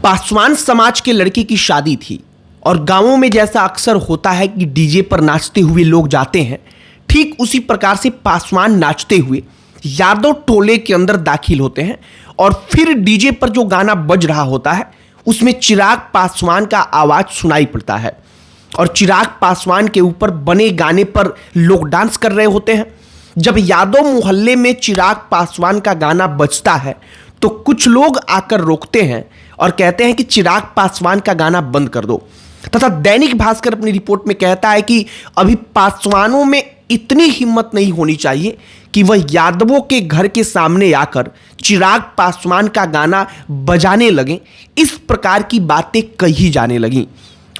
पासवान समाज के लड़के की शादी थी और गांवों में जैसा अक्सर होता है कि डीजे पर नाचते हुए लोग जाते हैं, ठीक उसी प्रकार से पासवान नाचते हुए यादव टोले के अंदर दाखिल होते हैं और फिर डीजे पर जो गाना बज रहा होता है उसमें चिराग पासवान का आवाज सुनाई पड़ता है और चिराग पासवान के ऊपर बने गाने पर लोग डांस कर रहे होते हैं। जब यादव मोहल्ले में चिराग पासवान का गाना बजता है तो कुछ लोग आकर रोकते हैं और कहते हैं कि चिराग पासवान का गाना बंद कर दो। तथा दैनिक भास्कर अपनी रिपोर्ट में कहता है कि अभी पासवानों में इतनी हिम्मत नहीं होनी चाहिए कि वह यादवों के घर के सामने आकर चिराग पासवान का गाना बजाने लगें। इस प्रकार की बातें कही जाने लगीं।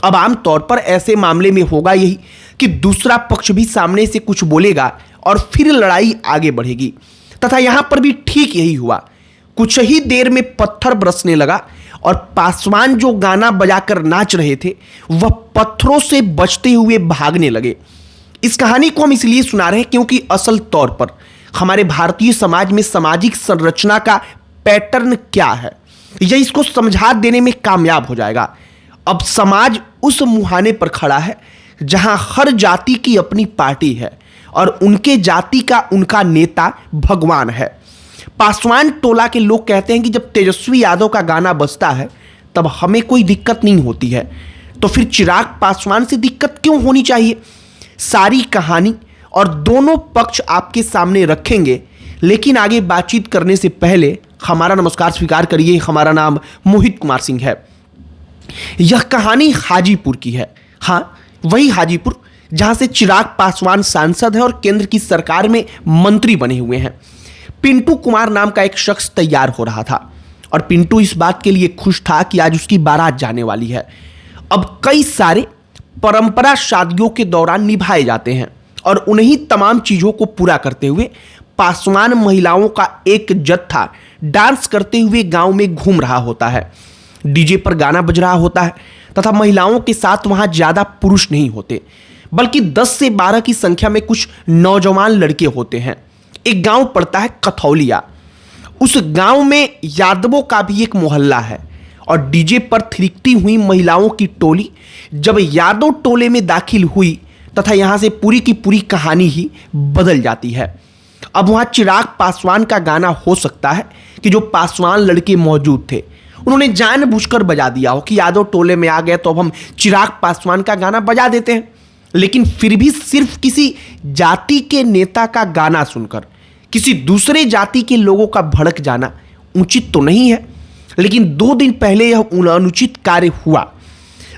अब आमतौर पर ऐसे मामले में होगा यही कि दूसरा पक्ष भी सामने से कुछ बोलेगा और फिर लड़ाई आगे बढ़ेगी। तथा यहां पर भी ठीक यही हुआ। कुछ ही देर में पत्थर बरसने लगा और पासवान जो गाना बजाकर नाच रहे थे वह पत्थरों से बचते हुए भागने लगे। इस कहानी को हम इसलिए सुना रहे हैं क्योंकि असल तौर पर हमारे भारतीय समाज में सामाजिक संरचना का पैटर्न क्या है यह इसको समझा देने में कामयाब हो जाएगा। अब समाज उस मुहाने पर खड़ा है जहां हर जाति की अपनी पार्टी है और उनके जाति का उनका नेता भगवान है। पासवान टोला के लोग कहते हैं कि जब तेजस्वी यादव का गाना बजता है तब हमें कोई दिक्कत नहीं होती है, तो फिर चिराग पासवान से दिक्कत क्यों होनी चाहिए। सारी कहानी और दोनों पक्ष आपके सामने रखेंगे, लेकिन आगे बातचीत करने से पहले हमारा नमस्कार स्वीकार करिए। हमारा नाम मोहित कुमार सिंह है। यह कहानी हाजीपुर की है। हाँ, वही हाजीपुर जहां से चिराग पासवान सांसद है और केंद्र की सरकार में मंत्री बने हुए हैं। पिंटू कुमार नाम का एक शख्स तैयार हो रहा था और पिंटू इस बात के लिए खुश था कि आज उसकी बारात जाने वाली है। अब कई सारे परंपरा शादियों के दौरान निभाए जाते हैं और उन्हीं तमाम चीजों को पूरा करते हुए पासवान महिलाओं का एक जत्था डांस करते हुए गांव में घूम रहा होता है। डीजे पर गाना बज रहा होता है तथा महिलाओं के साथ वहां ज्यादा पुरुष नहीं होते, बल्कि 10 से 12 की संख्या में कुछ नौजवान लड़के होते हैं। एक गांव पड़ता है कथौलिया। उस गांव में यादवों का भी एक मोहल्ला है और डीजे पर थिरकती हुई महिलाओं की टोली जब यादव टोले में दाखिल हुई तथा यहां से पूरी की पूरी कहानी ही बदल जाती है। अब वहां चिराग पासवान का गाना हो सकता है कि जो पासवान लड़के मौजूद थे उन्होंने जानबूझकर बजा दिया हो कि यादव टोले में आ गए तो अब हम चिराग पासवान का गाना बजा देते हैं। लेकिन फिर भी सिर्फ किसी जाति के नेता का गाना सुनकर किसी दूसरे जाति के लोगों का भड़क जाना उचित तो नहीं है। लेकिन 2 दिन पहले यह अनुचित कार्य हुआ।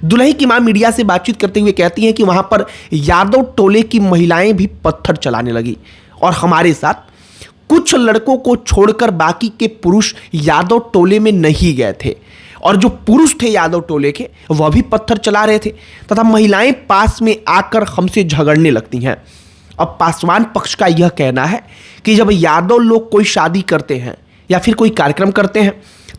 दुल्हे की मां मीडिया से बातचीत करते हुए कहती हैं कि वहां पर यादव टोले की महिलाएं भी पत्थर चलाने लगी और हमारे साथ कुछ लड़कों को छोड़कर बाकी के पुरुष यादव टोले में नहीं गए थे और जो पुरुष थे यादव टोले के वह भी पत्थर चला रहे थे तथा महिलाएं पास में आकर हमसे झगड़ने लगती हैं। अब पासवान पक्ष का यह कहना है कि जब यादव लोग कोई शादी करते हैं या फिर कोई कार्यक्रम करते हैं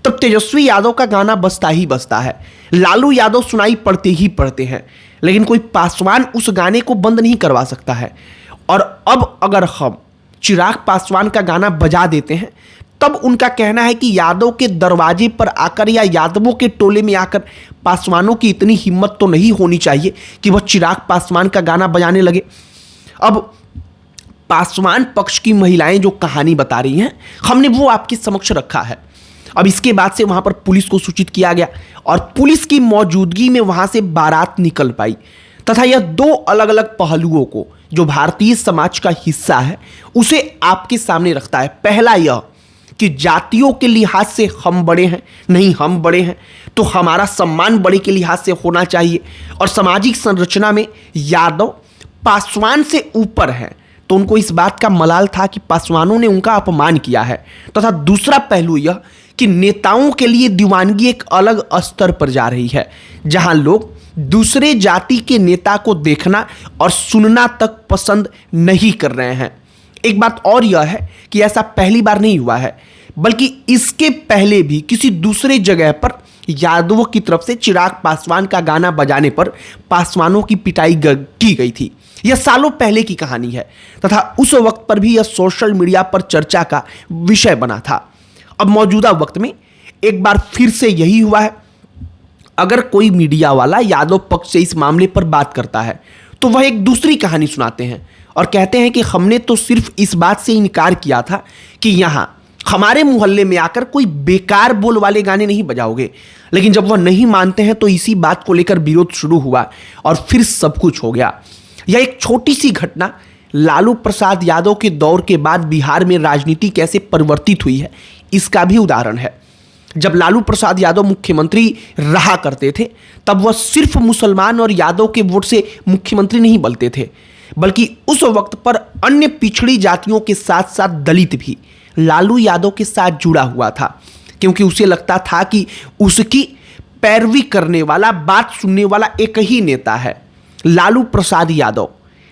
तब तेजस्वी यादव का गाना बजता ही बजता है, लालू यादव सुनाई पड़ते ही पड़ते हैं, लेकिन कोई पासवान उस गाने को बंद नहीं करवा सकता है। और अब अगर हम चिराग पासवान का गाना बजा देते हैं तब उनका कहना है कि यादव के दरवाजे पर आकर या यादवों के टोले में आकर पासवानों की इतनी हिम्मत तो नहीं होनी चाहिए कि वह चिराग पासवान का गाना बजाने लगे। अब पासवान पक्ष की महिलाएं जो कहानी बता रही हैं हमने वो आपके समक्ष रखा है। अब इसके बाद से वहां पर पुलिस को सूचित किया गया और पुलिस की मौजूदगी में वहां से बारात निकल पाई तथा यह 2 अलग अलग पहलुओं को जो भारतीय समाज का हिस्सा है उसे आपके सामने रखता है। पहला यह कि जातियों के लिहाज से हम बड़े हैं, नहीं हम बड़े हैं तो हमारा सम्मान बड़े के लिहाज से होना चाहिए और सामाजिक संरचना में यादव पासवान से ऊपर हैं तो उनको इस बात का मलाल था कि पासवानों ने उनका अपमान किया है। तथा दूसरा पहलू यह कि नेताओं के लिए दीवानगी एक अलग स्तर पर जा रही है जहां लोग दूसरे जाति के नेता को देखना और सुनना तक पसंद नहीं कर रहे हैं। एक बात और यह है कि ऐसा पहली बार नहीं हुआ है, बल्कि इसके पहले भी किसी दूसरे जगह पर यादवों की तरफ से चिराग पासवान का गाना बजाने पर पासवानों की पिटाई की गई थी। यह सालों पहले की कहानी है तथा उस वक्त पर भी यह सोशल मीडिया पर चर्चा का विषय बना था। अब मौजूदा वक्त में एक बार फिर से यही हुआ है अगर कोई मीडिया वाला यादव पक्ष से इस मामले पर बात करता है तो वह एक दूसरी कहानी सुनाते हैं और कहते हैं कि हमने तो सिर्फ इस बात से इनकार किया था कि यहाँ हमारे मोहल्ले में आकर कोई बेकार बोल वाले गाने नहीं बजाओगे। लेकिन जब वह नहीं मानते हैं तो इसी बात को लेकर विरोध शुरू हुआ और फिर सब कुछ हो गया। यह एक छोटी सी घटना लालू प्रसाद यादव के दौर के बाद बिहार में राजनीति कैसे परिवर्तित हुई है इसका भी उदाहरण है। जब लालू प्रसाद यादव मुख्यमंत्री रहा करते थे तब वह सिर्फ मुसलमान और यादव के वोट से मुख्यमंत्री नहीं बनते थे, बल्कि उस वक्त पर अन्य पिछड़ी जातियों के साथ साथ दलित भी लालू यादव के साथ जुड़ा हुआ था, क्योंकि उसे लगता था कि उसकी पैरवी करने वाला, बात सुनने वाला एक ही नेता है, लालू प्रसाद यादव।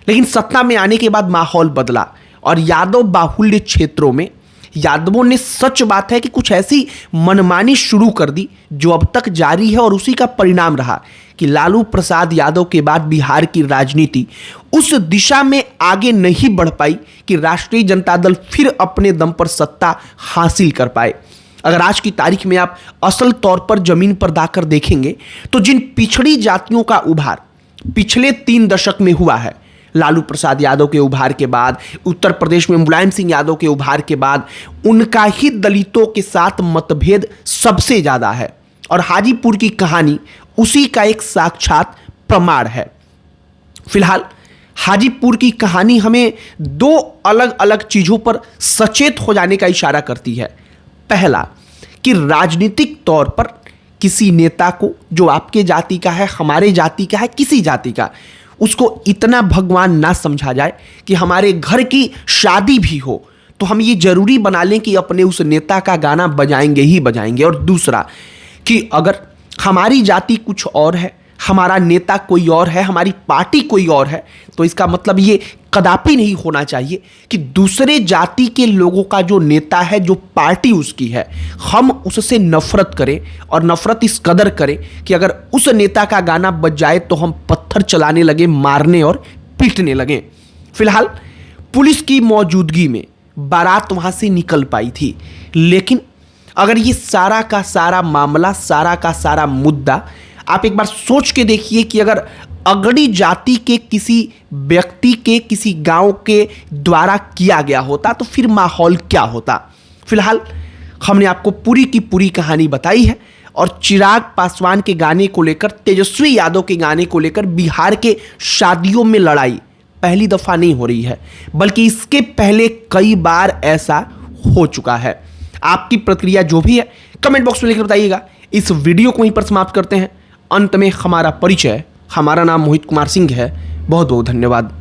लेकिन सत्ता में आने के बाद माहौल बदला और यादव बाहुल्य क्षेत्रों में यादवों ने, सच बात है कि कुछ ऐसी मनमानी शुरू कर दी जो अब तक जारी है, और उसी का परिणाम रहा कि लालू प्रसाद यादव के बाद बिहार की राजनीति उस दिशा में आगे नहीं बढ़ पाई कि राष्ट्रीय जनता दल फिर अपने दम पर सत्ता हासिल कर पाए। अगर आज की तारीख में आप असल तौर पर जमीन पर दाकर देखेंगे तो जिन पिछड़ी जातियों का उभार पिछले 3 दशक में हुआ है, लालू प्रसाद यादव के उभार के बाद, उत्तर प्रदेश में मुलायम सिंह यादव के उभार के बाद, उनका ही दलितों के साथ मतभेद सबसे ज्यादा है। और हाजीपुर की कहानी उसी का एक साक्षात प्रमाण है। फिलहाल हाजीपुर की कहानी हमें 2 अलग अलग चीजों पर सचेत हो जाने का इशारा करती है। पहला, कि राजनीतिक तौर पर किसी नेता को, जो आपके जाति का है, हमारे जाति का है, किसी जाति का, उसको इतना भगवान ना समझा जाए कि हमारे घर की शादी भी हो तो हम ये जरूरी बना लें कि अपने उस नेता का गाना बजाएंगे ही बजाएंगे। और दूसरा, कि अगर हमारी जाति कुछ और है, हमारा नेता कोई और है, हमारी पार्टी कोई और है, तो इसका मतलब ये कदापि नहीं होना चाहिए कि दूसरे जाति के लोगों का जो नेता है, जो पार्टी उसकी है, हम उससे नफरत करें, और नफरत इस कदर करें कि अगर उस नेता का गाना बज जाए तो हम पत्थर चलाने लगे, मारने और पीटने लगे। फिलहाल पुलिस की मौजूदगी में बारात वहां से निकल पाई थी, लेकिन अगर ये सारा का सारा मामला, सारा का सारा मुद्दा आप एक बार सोच के देखिए कि अगर अगड़ी जाति के किसी व्यक्ति के, किसी गांव के द्वारा किया गया होता तो फिर माहौल क्या होता। फिलहाल हमने आपको पूरी की पूरी कहानी बताई है, और चिराग पासवान के गाने को लेकर, तेजस्वी यादव के गाने को लेकर बिहार के शादियों में लड़ाई पहली दफा नहीं हो रही है, बल्कि इसके पहले कई बार ऐसा हो चुका है। आपकी प्रतिक्रिया जो भी है कमेंट बॉक्स में लिखकर बताइएगा। इस वीडियो को वहीं पर समाप्त करते हैं। अंत में हमारा परिचय, हमारा नाम मोहित कुमार सिंह है। बहुत बहुत धन्यवाद।